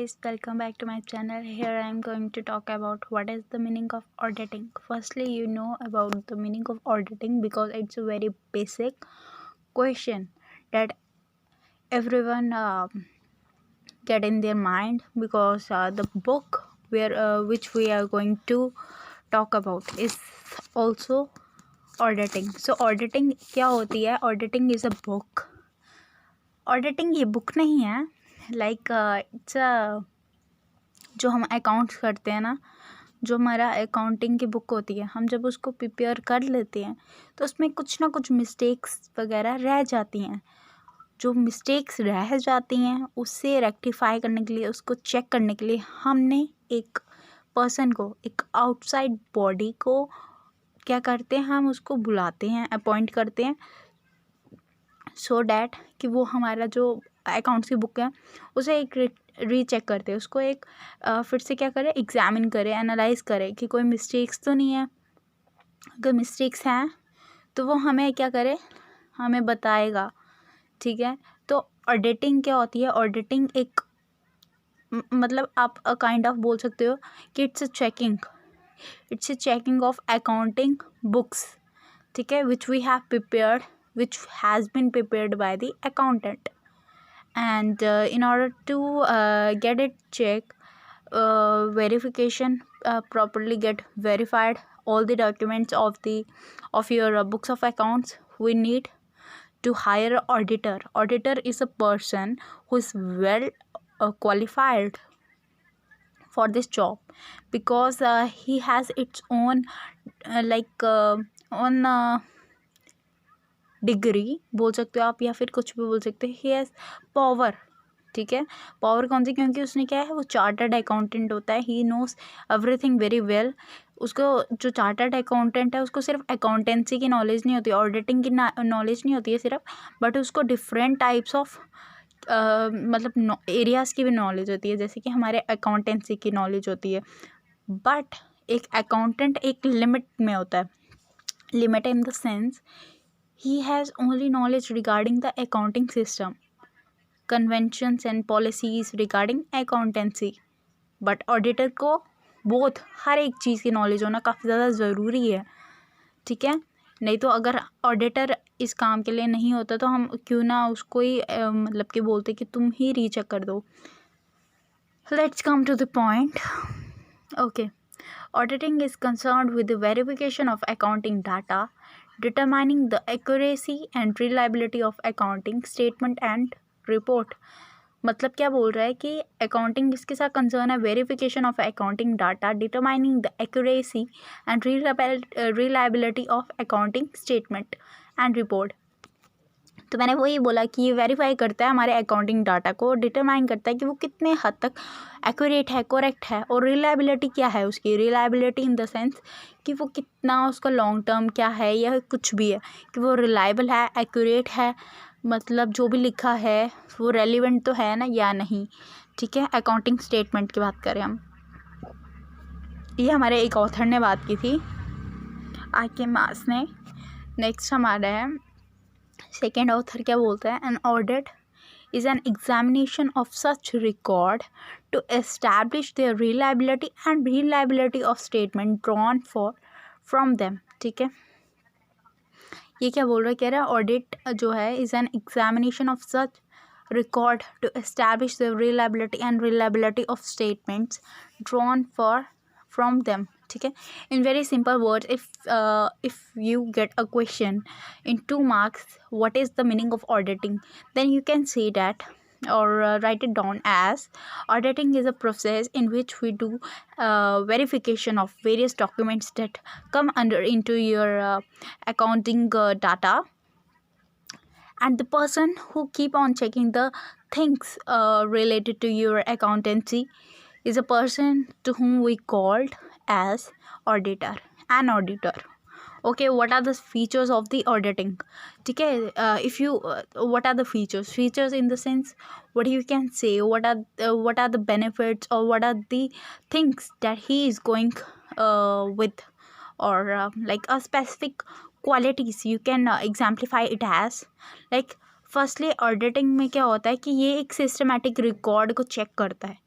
guys, welcome back to my channel. Here I am going to talk about what is the meaning of auditing. Firstly, you know about the meaning of auditing because it's a very basic question that everyone get in their mind because the book which we are going to talk about is also auditing. So auditing क्या होती है? Auditing is a book. Auditing ये book नहीं है, like it's a जो हम accounts करते हैं ना, जो हमारा अकाउंटिंग की बुक होती है, हम जब उसको प्रिपेयर कर लेते हैं तो उसमें कुछ ना कुछ मिस्टेक्स वगैरह रह जाती हैं. जो मिस्टेक्स रह जाती हैं उससे रेक्टिफाई करने के लिए, उसको चेक करने के लिए हमने एक पर्सन को, एक आउटसाइड बॉडी को क्या करते हैं, हम उसको बुलाते हैं, अपॉइंट करते हैं सो डैट कि वो हमारा जो अकाउंट्स की बुक है उसे एक रीचेक करते हैं, उसको एक फिर से क्या करें, एग्जामिन करें, एनालाइज करें कि कोई मिस्टेक्स तो नहीं है. अगर मिस्टेक्स हैं तो वो हमें क्या करे, हमें बताएगा. ठीक है, तो ऑडिटिंग क्या होती है? ऑडिटिंग एक मतलब आप काइंड ऑफ बोल सकते हो कि it's a checking of accounting books. ठीक है, which we have prepared, which has been prepared by the accountant, and in order to get it checked, verification properly get verified all the documents of your books of accounts, we need to hire an auditor. Auditor is a person who is well qualified for this job because he has its own own degree बोल सकते हो आप, या फिर कुछ भी बोल सकते हो. He has power. ठीक है, पावर कौन सी? क्योंकि उसने क्या है, वो चार्टर्ड अकाउंटेंट होता है. He knows everything very well. उसको जो चार्टर्ड अकाउंटेंट है उसको सिर्फ अकाउंटेंसी की नॉलेज नहीं होती, ऑडिटिंग की नॉलेज नहीं होती है सिर्फ, बट उसको डिफरेंट टाइप्स ऑफ मतलब एरियाज़ की भी नॉलेज होती है, जैसे कि हमारे अकाउंटेंसी की नॉलेज होती है. बट एक अकाउंटेंट एक लिमिट में होता है. Limit in the sense he has only knowledge regarding the accounting system, conventions and policies regarding accountancy. but auditor को both हर एक चीज़ की नॉलेज होना काफ़ी ज़्यादा ज़रूरी है. ठीक है, नहीं तो अगर ऑडिटर इस काम के लिए नहीं होता तो हम क्यों ना उसको ही मतलब कि बोलते कि तुम ही रीचेक कर दो. Let's come to the point. Okay, auditing is concerned with the verification of accounting data, determining the accuracy and reliability of accounting statement and report. मतलब क्या बोल रहा है कि अकाउंटिंग इसके साथ कंसर्न है, verification of accounting data, determining the accuracy and reliability of accounting statement and report. तो मैंने वही बोला कि ये वेरीफाई करता है हमारे अकाउंटिंग डाटा को, डिटरमाइन करता है कि वो कितने हद तक एक्यूरेट है, करेक्ट है. और रिलायबिलिटी क्या है उसकी? रिलायबिलिटी इन द सेंस कि वो कितना, उसका लॉन्ग टर्म क्या है या कुछ भी है, कि वो रिलायबल है, एक्यूरेट है, मतलब जो भी लिखा है वो रेलिवेंट तो है ना या नहीं. ठीक है, अकाउंटिंग स्टेटमेंट की बात करें हम, ये हमारे एक ऑथर ने बात की थी, आके मास ने. नेक्स्ट हमारा है सेकेंड ऑथर, क्या बोलता है? An audit is an examination of such record to establish their reliability and reliability of statement drawn from them. ठीक है, ये क्या बोल रहा है? कह रहा है ऑडिट जो है is an examination of such record to establish the reliability and reliability of statements drawn from them. ठीक है, in very simple words, if you get a question in 2 marks, what is the meaning of auditing, then you can say that or write it down as auditing is a process in which we do verification of various documents that come under into your accounting data, and the person who keep on checking the things related to your accountancy is a person to whom we called as auditor, an auditor. Okay, what are the features of the auditing? ठीक है, if you what are the features in the sense, what you can say, what are the benefits, or what are the things that he is going with, or like a specific qualities you can exemplify it as. like firstly, auditing में क्या होता है कि ये एक systematic record को check करता है.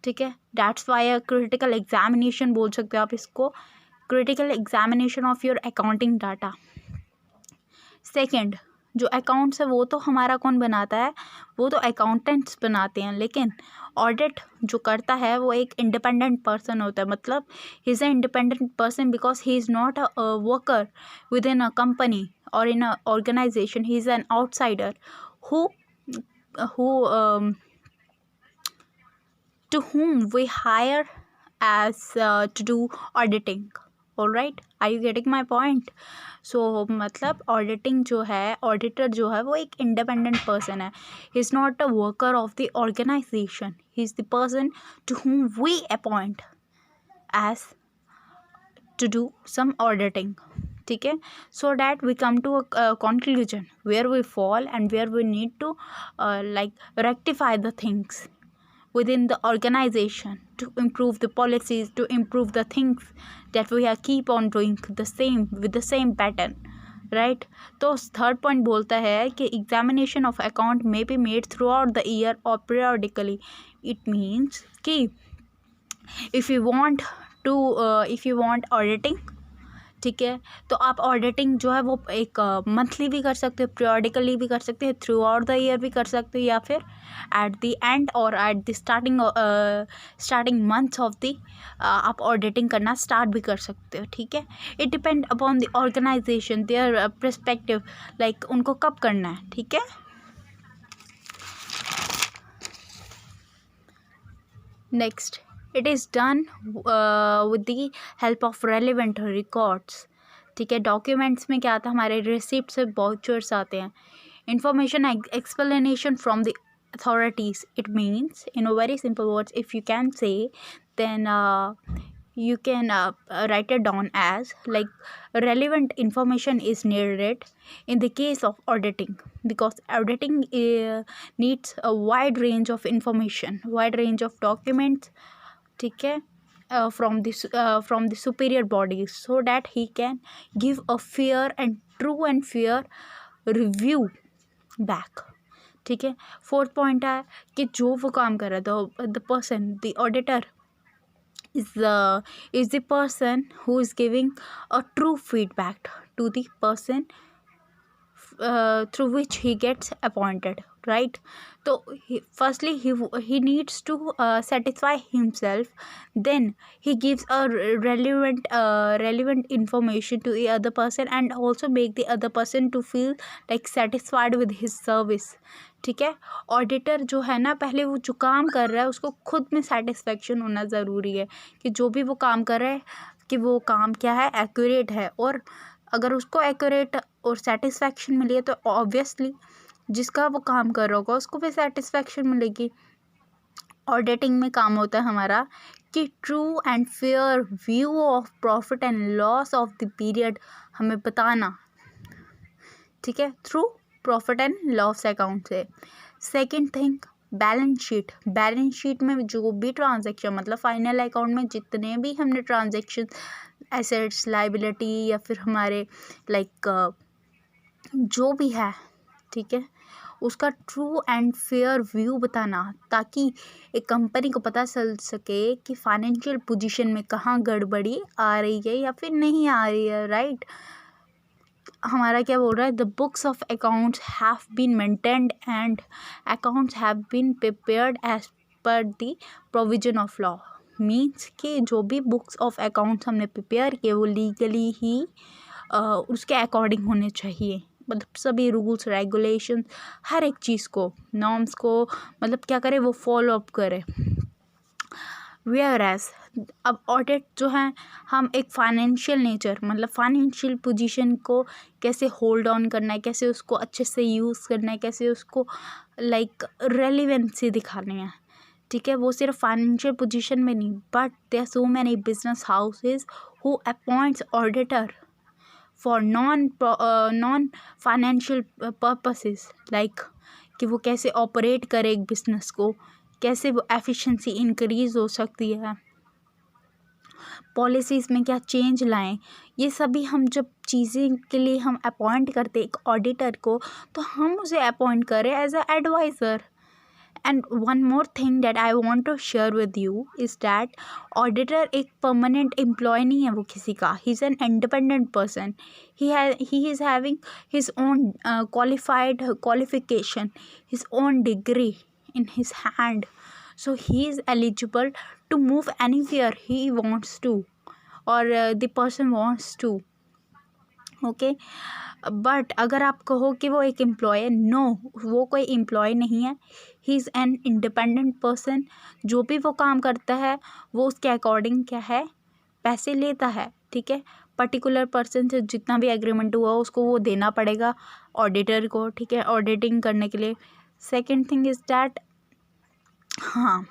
ठीक है, that's why a critical examination बोल सकते हो आप इसको, critical examination of your accounting data. Second, जो अकाउंट्स है वो तो हमारा कौन बनाता है, वो तो अकाउंटेंट्स बनाते हैं, लेकिन ऑडिट जो करता है वो एक इंडिपेंडेंट पर्सन होता है। मतलब ही is a independent person because he is not a worker within a company और in a organisation, he is an outsider who to whom we hire as to do auditing. all right, are you getting my point? so मतलब auditing जो है, auditor जो है वो एक independent person है, he is not a worker of the organisation, he is the person to whom we appoint as to do some auditing. ठीक है, so that we come to a conclusion where we fall and where we need to like rectify the things within the organization to improve the policies, to improve the things that we are keep on doing the same with the same pattern, right? तो third point बोलता है कि examination of account may be made through out the year और periodically. It means कि if you want auditing, ठीक है, तो आप ऑडिटिंग जो है वो एक मंथली भी कर सकते हो, पीरियडिकली भी कर सकते हो, थ्रू आउट द ईयर भी कर सकते हो, या फिर एट द एंड और at the starting months of the आप ऑडिटिंग करना स्टार्ट भी कर सकते हो। ठीक है, it depend upon the organisation, their perspective, like उनको कब करना है। ठीक है, next, it is done with the help of relevant records. ठीक है, डॉक्यूमेंट्स में क्या आता है, हमारे रिसिप्ट से वाउचर्स आते हैं, information explanation from the authorities. It means in a very simple words, if you can say, then you can write it down as like relevant information is needed in the case of auditing, because auditing needs a wide range of information, wide range of documents, ठीक है, from the superior bodies, so that he can give a fair and true and fair review back। ठीक है, fourth point है कि जो वो काम कर रहा था, the person, the auditor is the person who is giving a true feedback to the person through which he gets appointed, right? So firstly he needs to satisfy himself, then he gives a relevant information to the other person and also make the other person to feel like satisfied with his service। ठीक है, auditor जो है ना, पहले वो जो काम कर रहा है उसको खुद में सेटिस्फेक्शन होना ज़रूरी है कि जो भी वो काम कर रहा है कि वो काम क्या है, एक्यूरेट है, और अगर उसको एक्यूरेट और सेटिस्फेक्शन मिली है तो ऑब्वियसली जिसका वो काम कर रहा होगा उसको भी सेटिस्फेक्शन मिलेगी। ऑडिटिंग में काम होता है हमारा कि true and fair view of profit and loss of the period हमें बताना, ठीक है, through profit and loss account से। Second thing, balance sheet. Balance sheet में जो भी ट्रांजैक्शन, मतलब फाइनल अकाउंट में जितने भी हमने ट्रांजैक्शन, एसेट्स, लाइबिलिटी, या फिर हमारे लाइक जो भी है, ठीक है, उसका ट्रू एंड फेयर व्यू बताना, ताकि एक कंपनी को पता चल सके कि फाइनेंशियल पोजीशन में कहाँ गड़बड़ी आ रही है या फिर नहीं आ रही है, राइट? हमारा क्या बोल रहा है, the books of accounts have been maintained and accounts have been prepared as per the provision of law. Means कि जो भी बुक्स ऑफ अकाउंट्स हमने प्रिपेयर किए वो लीगली ही उसके अकॉर्डिंग होने चाहिए, मतलब सभी रूल्स रेगुलेशन, हर एक चीज़ को, नॉर्म्स को, मतलब क्या करे वो फॉलो अप करे। वेयर एज अब ऑडिट जो है, हम एक फाइनेंशियल नेचर, मतलब फाइनेंशियल पोजीशन को कैसे होल्ड ऑन करना है, कैसे उसको अच्छे से यूज़ करना है, कैसे उसको लाइक रेलिवेंसी दिखानी है, ठीक है, वो सिर्फ फाइनेंशियल पोजीशन में नहीं, but there so many business houses who appoints auditor for non financial purposes, like कि वो कैसे ऑपरेट करे एक बिजनेस को, कैसे वो एफिशिएंसी इंक्रीज हो सकती है, पॉलिसीज़ में क्या चेंज लाएं, ये सभी हम जब चीज़ें के लिए हम अपॉइंट करते एक ऑडिटर को, तो हम उसे अपॉइंट करें as a adviser and one more thing that I want to share with you is that auditor एक परमानेंट एम्प्लॉय नहीं है वो किसी का. He is an independent person. He is having his own qualification, his own degree in his hand. So he is eligible to move anywhere he wants to, or the person wants to. Okay. But अगर आप कहो कि वो एक employ है, no, वो कोई employ नहीं है. He is an independent person. जो भी वो काम करता है वो उसके अकॉर्डिंग क्या है, पैसे लेता है. ठीक है. पर्टिकुलर पर्सन से जितना भी एग्रीमेंट हुआ उसको वो देना पड़ेगा ऑडिटर को. ठीक है, ऑडिटिंग करने के लिए. सेकेंड थिंग इज़ डैट, हाँ,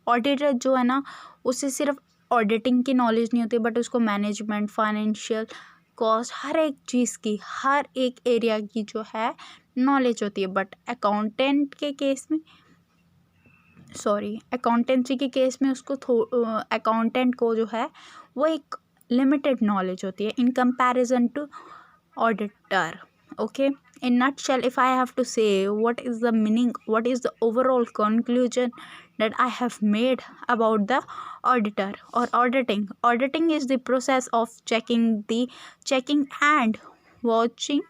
ऑडिटर जो है ना उसे सिर्फ ऑडिटिंग की नॉलेज नहीं होती, बट उसको मैनेजमेंट, फाइनेंशियल, कॉस्ट, हर एक चीज़ की, हर एक एरिया की जो है नॉलेज होती है. बट अकाउंटेंट के केस में, सॉरी, अकाउंटेंसी के केस में उसको अकाउंटेंट को जो है वो एक लिमिटेड नॉलेज होती है in comparison to auditor. Okay, in nutshell, if I have to say what is the meaning, what is the overall conclusion that I have made about the auditor or auditing is the process of checking and watching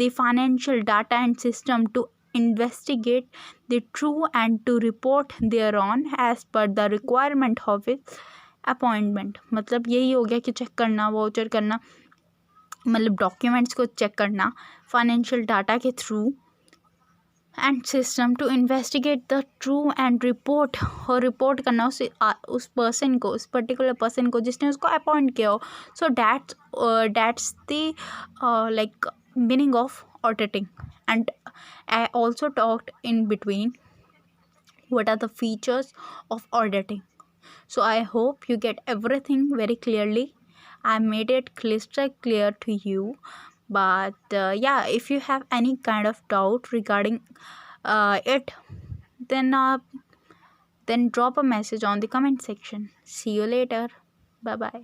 the financial data and system to investigate the true and to report thereon as per the requirement of its appointment. मतलब यही हो गया कि check करना, voucher करना, मतलब documents को check करना फाइनेंशियल डाटा के through, and system to investigate the true and report, और रिपोर्ट करना उस पर्सन को, उस पर्टिकुलर पर्सन को जिसने उसको अपॉइंट किया हो. So that's the like meaning of auditing. And I also talked in between what are the features of auditing. So I hope you get everything very clearly. I made it crystal clear to you. But yeah, if you have any kind of doubt regarding it, then drop a message on the comment section. See you later. Bye bye.